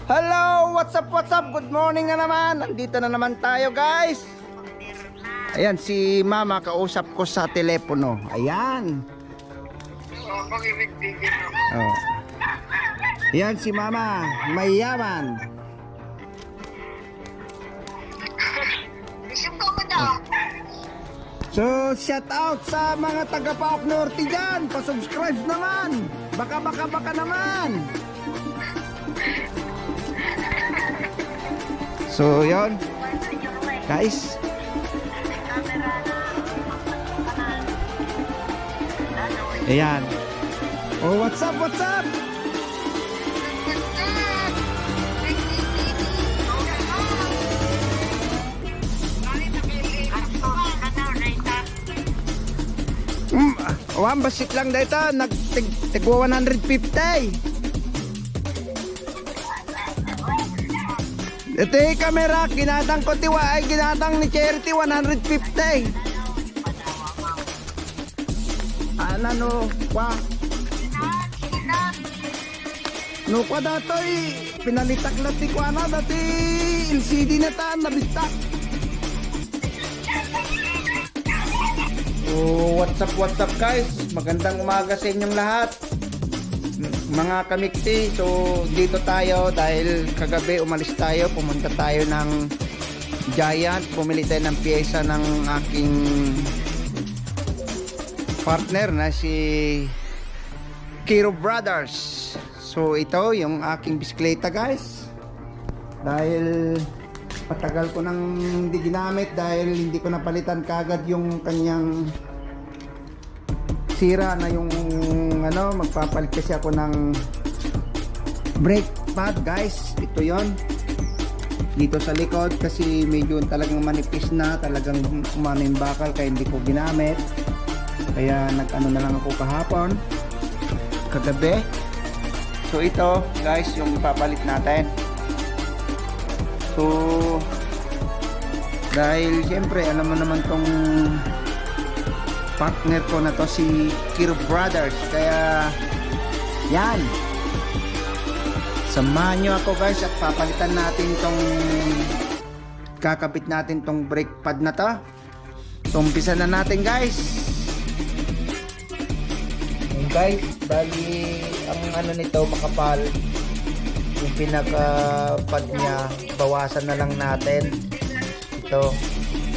Hello, what's up, what's up? Good morning na naman. Nandito na naman tayo, guys. Ayan, si Mama kausap ko sa telepono. Ayan. Oh. Ayan si Mama, mayaman. So, shout out sa mga taga Paok Norte dyan. Pa-subscribe naman. Baka naman. So, yon guys. Ayan. Oh, what's up, what's up? One basit lang dito, nagtigwa 150. Ito yung camera, ginatang ko tiwa ay ginatang ni Charity 150. Ano kwa? No kwa datoy, pinalitak na ti kwa na dati LCD na taan nabitak. Oh, what's up guys? Magandang umaga sa inyong lahat. Mga kamikti, so dito tayo dahil kagabi umalis tayo, pumunta tayo ng Giant, pumili tayo ng piyesa ng aking partner na si Kiro Brothers. So ito yung aking bisikleta guys, dahil patagal ko nang hindi ginamit dahil hindi ko napalitan kagad yung kanyang sira na yung ano, magpapalit kasi ako ng brake pad guys. Ito yon dito sa likod kasi medyo talagang manipis na, talagang umano yung bakal kaya hindi ko ginamit, kaya nag-ano na lang ako kahapon kagabi. So ito guys yung ipapalit natin. So dahil siyempre alam mo naman tong partner ko na to si Kiro Brothers, kaya yan, samahan nyo ako guys at papalitan natin tong, kakabit natin tong brake pad na to. So umpisa na natin guys. Guys, bali ang ano nito makapal, yung pinaka pad niya bawasan na lang natin ito.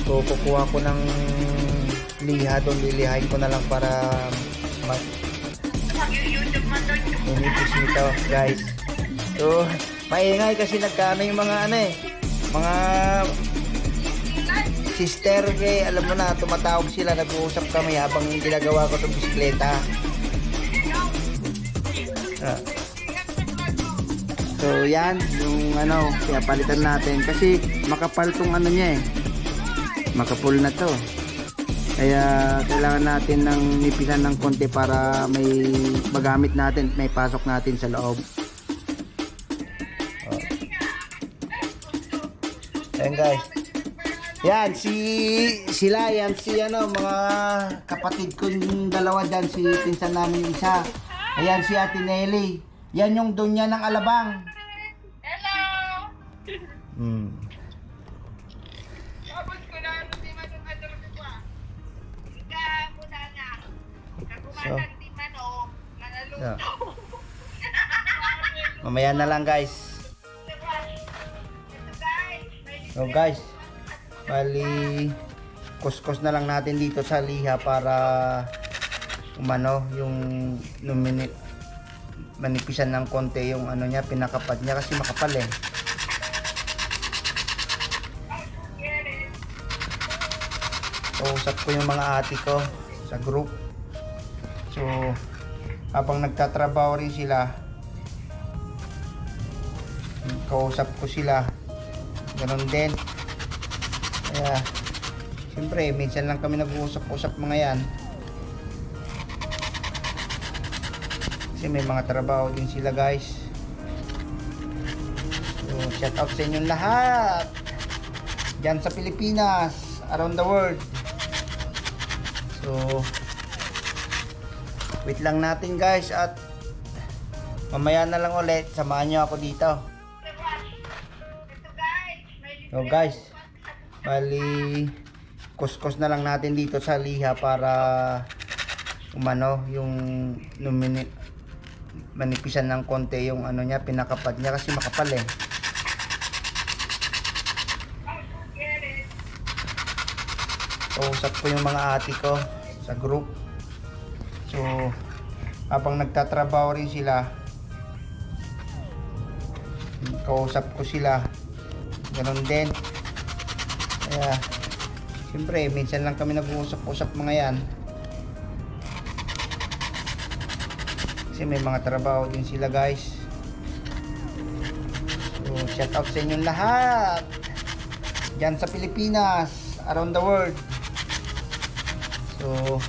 So kukuha ko ng liha doon, lilihain ko na lang para manipis nito guys. So maingay kasi nagkano yung mga ano mga sister alam mo na, tumatawag sila, nag-uusap kami habang ginagawa ko itong bisikleta. So yan yung ano, pinapalitan natin kasi makapal tong ano niya makapul na to, kaya kailangan natin ng nipisan ng konti para may magamit natin, may pasok natin sa loob. Ayan guys, yan sila yan si ano, mga kapatid ko yung dalawa dyan, si pinsan namin isa. Ayan si Ate Nelly, yan yung dunya ng Alabang. Hello. So, yeah. Mamaya na lang guys. So guys, bali kuskus na lang natin dito sa liha para umano yung manipisan ng konti yung ano niya, pinakapad niya kasi makapal So usap ko yung mga ate ko sa group. So habang nagtatrabaho rin sila, kausap ko sila, ganon din. Kaya siyempre minsan lang kami nag-uusap-usap mga yan kasi may mga trabaho din sila guys. So shout out sa inyong lahat dyan sa Pilipinas, around the world. So wait lang natin guys at mamaya na lang ulit, samahan nyo ako dito. So guys, bali kuskus na lang natin dito sa liha para umano yung manipisan ng konti yung ano niya, pinakapad niya kasi makapal eh. Kausap ko yung mga ate ko sa group. So habang nagtatrabaho rin sila, kausap ko sila, ganun din. Kaya siyempre minsan lang kami nag-uusap-usap mga yan, kasi may mga trabaho din sila guys. So shout out sa inyong lahat dyan sa Pilipinas, around the world. So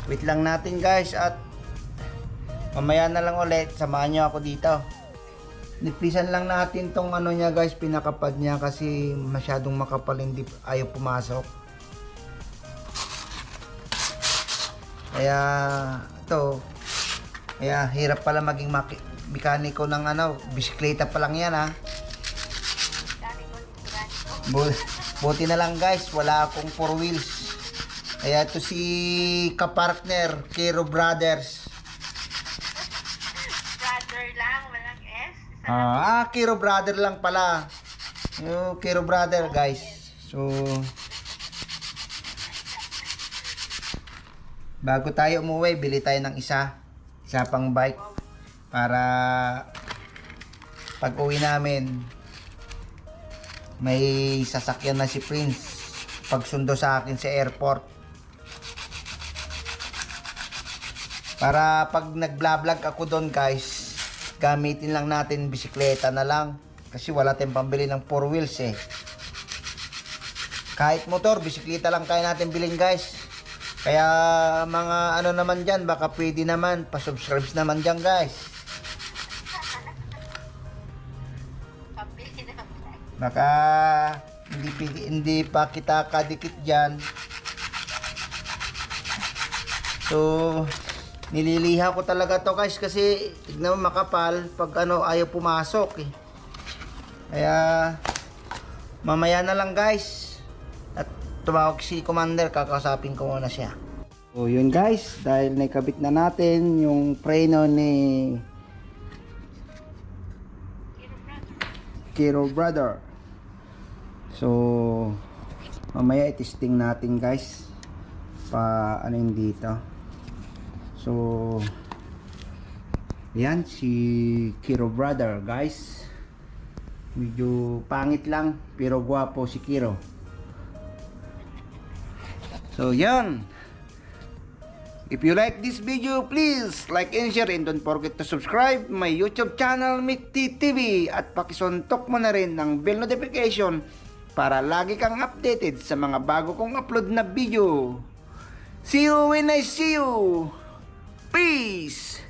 wait lang natin guys, at mamaya na lang ulit samahan nyo ako dito. Nipisan lang natin tong ano niya guys, pinakapad niya kasi masyadong makapal, hindi ayaw pumasok. Kaya ito, kaya hirap pala maging mekaniko ng ano, bisikleta pa lang yan ha. Buti na lang guys, wala akong 4 wheels. Kaya ito si kapartner, Kiro Brothers. Brother lang, walang S. Kiro Brother lang pala. Yung Kiro Brother guys. So bago tayo umuwi, bili tayo ng isa pang bike para pag uwi namin may sasakyan na si Prince pagsundo sa akin sa airport, para pag nag-vlog ako doon guys, gamitin lang natin bisikleta na lang kasi wala tayong pambili ng 4 wheels eh. Kahit motor, bisikleta lang kaya natin bilhin guys. Kaya mga ano naman dyan, baka pwede naman pa-subscribe naman dyan guys. Baka hindi pa kita kadikit dyan. So nililiha ko talaga to guys kasi tignan mo makapal, pag ano ayaw pumasok eh. Kaya mamaya na lang guys, at tumawag si Commander, kakausapin ko muna siya. So yun guys, dahil nakabit na natin yung preno ni Kiro Brother. So mamaya i-testing natin guys pa ano yung dito. So yan si Kiro Brother guys, medyo pangit lang pero gwapo si Kiro. So yan, if you like this video, please like and share, and don't forget to subscribe my YouTube channel Mikti TV, at pakisuntok mo na rin ng bell notification para lagi kang updated sa mga bago kong upload na video. See you when I see you. Peace!